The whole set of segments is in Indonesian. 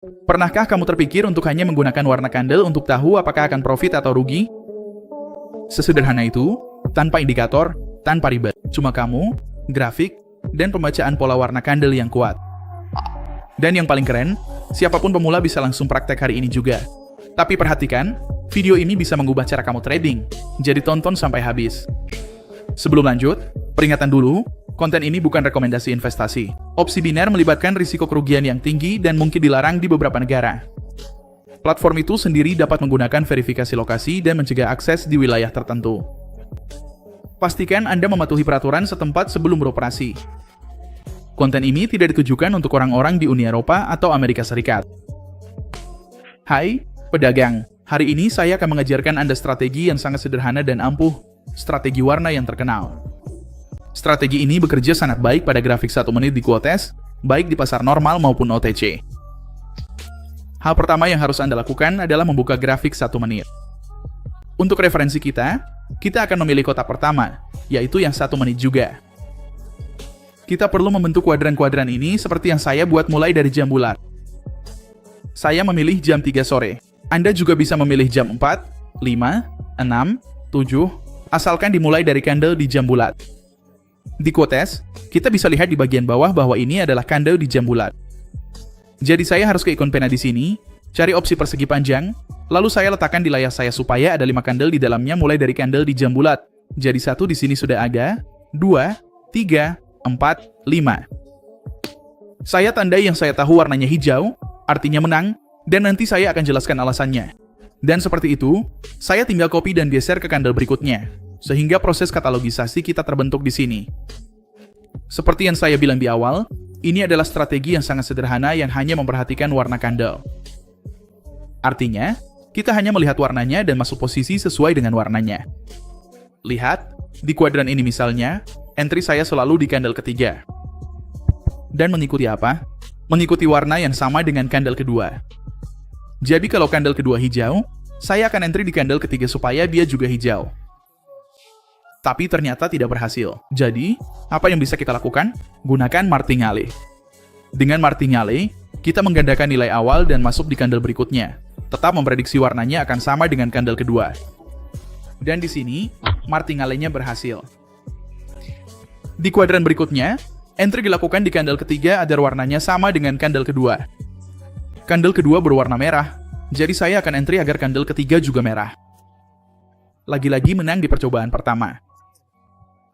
Pernahkah kamu terpikir untuk hanya menggunakan warna kandel untuk tahu apakah akan profit atau rugi? Sesederhana itu, tanpa indikator, tanpa ribet. Cuma kamu, grafik, dan pembacaan pola warna kandel yang kuat. Dan yang paling keren, siapapun pemula bisa langsung praktek hari ini juga. Tapi perhatikan, video ini bisa mengubah cara kamu trading. Jadi tonton sampai habis. Sebelum lanjut, peringatan dulu, konten ini bukan rekomendasi investasi. Opsi biner melibatkan risiko kerugian yang tinggi dan mungkin dilarang di beberapa negara. Platform itu sendiri dapat menggunakan verifikasi lokasi dan mencegah akses di wilayah tertentu. Pastikan Anda mematuhi peraturan setempat sebelum beroperasi. Konten ini tidak ditujukan untuk orang-orang di Uni Eropa atau Amerika Serikat. Hai, pedagang. Hari ini saya akan mengajarkan Anda strategi yang sangat sederhana dan ampuh, strategi warna yang terkenal. Strategi ini bekerja sangat baik pada grafik 1 menit di Quotes, baik di pasar normal maupun OTC. Hal pertama yang harus Anda lakukan adalah membuka grafik 1 menit. Untuk referensi kita akan memilih kotak pertama, yaitu yang 1 menit juga. Kita perlu membentuk kuadran-kuadran ini seperti yang saya buat mulai dari jam bulat. Saya memilih jam 3 sore. Anda juga bisa memilih jam 4, 5, 6, 7, asalkan dimulai dari candle di jam bulat. Di Quotes, kita bisa lihat di bagian bawah bahwa ini adalah candle di jam bulat. Jadi saya harus ke ikon pena di sini, cari opsi persegi panjang, lalu saya letakkan di layar saya supaya ada 5 candle di dalamnya mulai dari candle di jam bulat. Jadi 1 di sini sudah ada, 2, 3, 4, 5. Saya tandai yang saya tahu warnanya hijau, artinya menang, dan nanti saya akan jelaskan alasannya. Dan seperti itu, saya tinggal copy dan geser ke candle berikutnya, sehingga proses katalogisasi kita terbentuk di sini. Seperti yang saya bilang di awal, ini adalah strategi yang sangat sederhana yang hanya memperhatikan warna candle. Artinya, kita hanya melihat warnanya dan masuk posisi sesuai dengan warnanya. Lihat, di kuadran ini misalnya, entry saya selalu di candle ketiga. Dan mengikuti apa? Mengikuti warna yang sama dengan candle kedua. Jadi kalau candle kedua hijau, saya akan entry di candle ketiga supaya dia juga hijau. Tapi ternyata tidak berhasil. Jadi, apa yang bisa kita lakukan? Gunakan martingale. Dengan martingale, kita menggandakan nilai awal dan masuk di candle berikutnya. Tetap memprediksi warnanya akan sama dengan candle kedua. Dan di sini, martingale-nya berhasil. Di kuadran berikutnya, entry dilakukan di candle ketiga agar warnanya sama dengan candle kedua. Candle kedua berwarna merah, jadi saya akan entry agar candle ketiga juga merah. Lagi-lagi menang di percobaan pertama.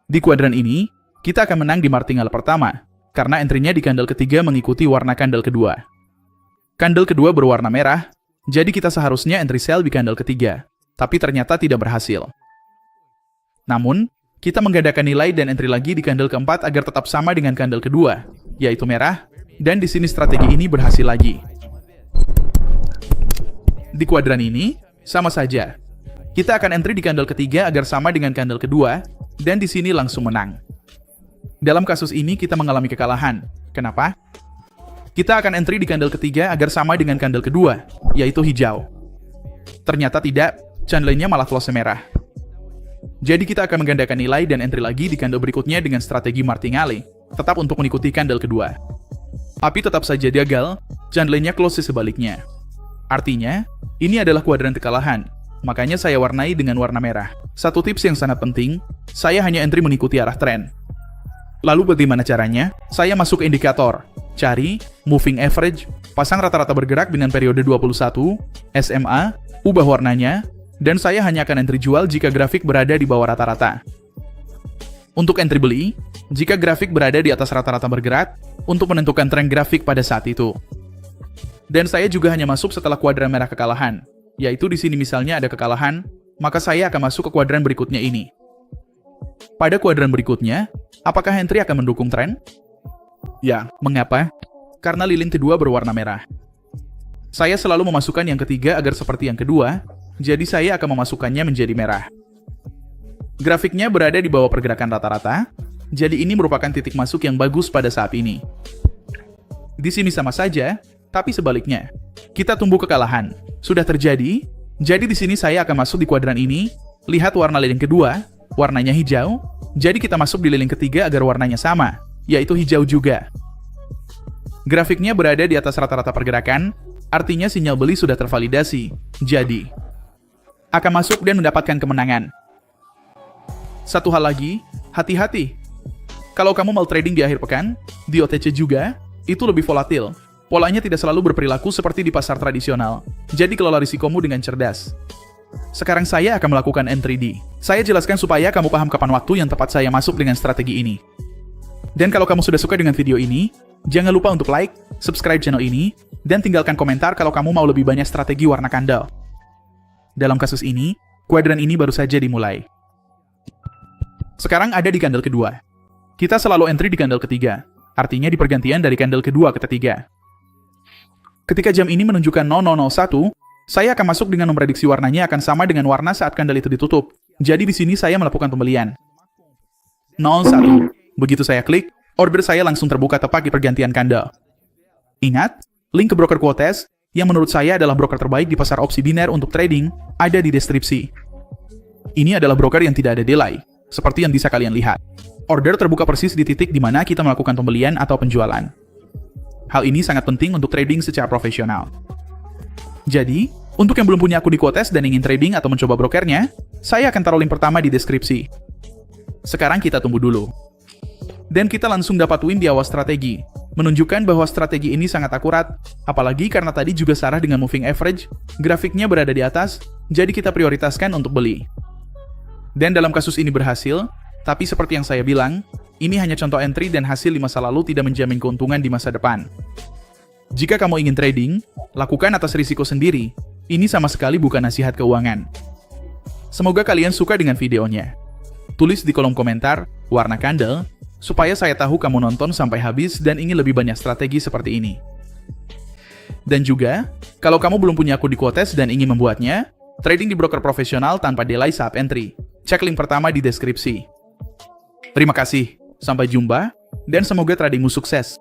Di kuadran ini, kita akan menang di martingale pertama, karena entry-nya di candle ketiga mengikuti warna candle kedua. Candle kedua berwarna merah, jadi kita seharusnya entry sell di candle ketiga, tapi ternyata tidak berhasil. Namun, kita menggandakan nilai dan entry lagi di candle keempat agar tetap sama dengan candle kedua, yaitu merah, dan di sini strategi ini berhasil lagi. Di kuadran ini, sama saja. Kita akan entry di candle ketiga agar sama dengan candle kedua, dan di sini langsung menang. Dalam kasus ini kita mengalami kekalahan. Kenapa? Kita akan entry di candle ketiga agar sama dengan candle kedua, yaitu hijau. Ternyata tidak, candlenya malah close merah. Jadi kita akan menggandakan nilai dan entry lagi di candle berikutnya dengan strategi martingale, tetap untuk mengikuti candle kedua. Tapi tetap saja gagal, candlenya close sebaliknya. Artinya, ini adalah kuadran kekalahan, makanya saya warnai dengan warna merah. Satu tips yang sangat penting, saya hanya entry mengikuti arah tren. Lalu bagaimana caranya? Saya masuk ke indikator, cari, moving average, pasang rata-rata bergerak dengan periode 21, SMA, ubah warnanya, dan saya hanya akan entry jual jika grafik berada di bawah rata-rata. Untuk entry beli, jika grafik berada di atas rata-rata bergerak, untuk menentukan tren grafik pada saat itu. Dan saya juga hanya masuk setelah kuadran merah kekalahan, yaitu di sini misalnya ada kekalahan, maka saya akan masuk ke kuadran berikutnya ini. Pada kuadran berikutnya, apakah entry akan mendukung tren? Ya, mengapa? Karena lilin kedua berwarna merah. Saya selalu memasukkan yang ketiga agar seperti yang kedua, jadi saya akan memasukkannya menjadi merah. Grafiknya berada di bawah pergerakan rata-rata, jadi ini merupakan titik masuk yang bagus pada saat ini. Di sini sama saja, tapi sebaliknya. Kita tumbuh kekalahan. Sudah terjadi, jadi di sini saya akan masuk di kuadran ini, lihat warna lilin kedua, warnanya hijau, jadi kita masuk di lilin ketiga agar warnanya sama, yaitu hijau juga. Grafiknya berada di atas rata-rata pergerakan, artinya sinyal beli sudah tervalidasi. Jadi, akan masuk dan mendapatkan kemenangan. Satu hal lagi, hati-hati. Kalau kamu mau trading di akhir pekan, di OTC juga, itu lebih volatil. Polanya tidak selalu berperilaku seperti di pasar tradisional. Jadi kelola risikomu dengan cerdas. Sekarang saya akan melakukan entry. Saya jelaskan supaya kamu paham kapan waktu yang tepat saya masuk dengan strategi ini. Dan kalau kamu sudah suka dengan video ini, jangan lupa untuk like, subscribe channel ini, dan tinggalkan komentar kalau kamu mau lebih banyak strategi warna kandel. Dalam kasus ini, kuadran ini baru saja dimulai. Sekarang ada di kandel kedua. Kita selalu entry di kandel ketiga, artinya di pergantian dari kandel kedua ke ketiga. Ketika jam ini menunjukkan 0001, saya akan masuk dengan memprediksi warnanya akan sama dengan warna saat kandel itu ditutup. Jadi di sini saya melakukan pembelian. 01. Begitu saya klik, order saya langsung terbuka tepat di pergantian kandel. Ingat, link ke broker Quotes, yang menurut saya adalah broker terbaik di pasar opsi biner untuk trading, ada di deskripsi. Ini adalah broker yang tidak ada delay, seperti yang bisa kalian lihat. Order terbuka persis di titik di mana kita melakukan pembelian atau penjualan. Hal ini sangat penting untuk trading secara profesional. Jadi, untuk yang belum punya akun di Quotes dan ingin trading atau mencoba brokernya, saya akan taruh link pertama di deskripsi. Sekarang kita tunggu dulu. Dan kita langsung dapat win di awal strategi, menunjukkan bahwa strategi ini sangat akurat, apalagi karena tadi juga sarah dengan moving average, grafiknya berada di atas, jadi kita prioritaskan untuk beli. Dan dalam kasus ini berhasil, tapi seperti yang saya bilang, ini hanya contoh entry dan hasil di masa lalu tidak menjamin keuntungan di masa depan. Jika kamu ingin trading, lakukan atas risiko sendiri. Ini sama sekali bukan nasihat keuangan. Semoga kalian suka dengan videonya. Tulis di kolom komentar, warna kandel, supaya saya tahu kamu nonton sampai habis dan ingin lebih banyak strategi seperti ini. Dan juga, kalau kamu belum punya akun di Quotes dan ingin membuatnya, trading di broker profesional tanpa delay saat entry. Cek link pertama di deskripsi. Terima kasih, sampai jumpa, dan semoga tradingmu sukses.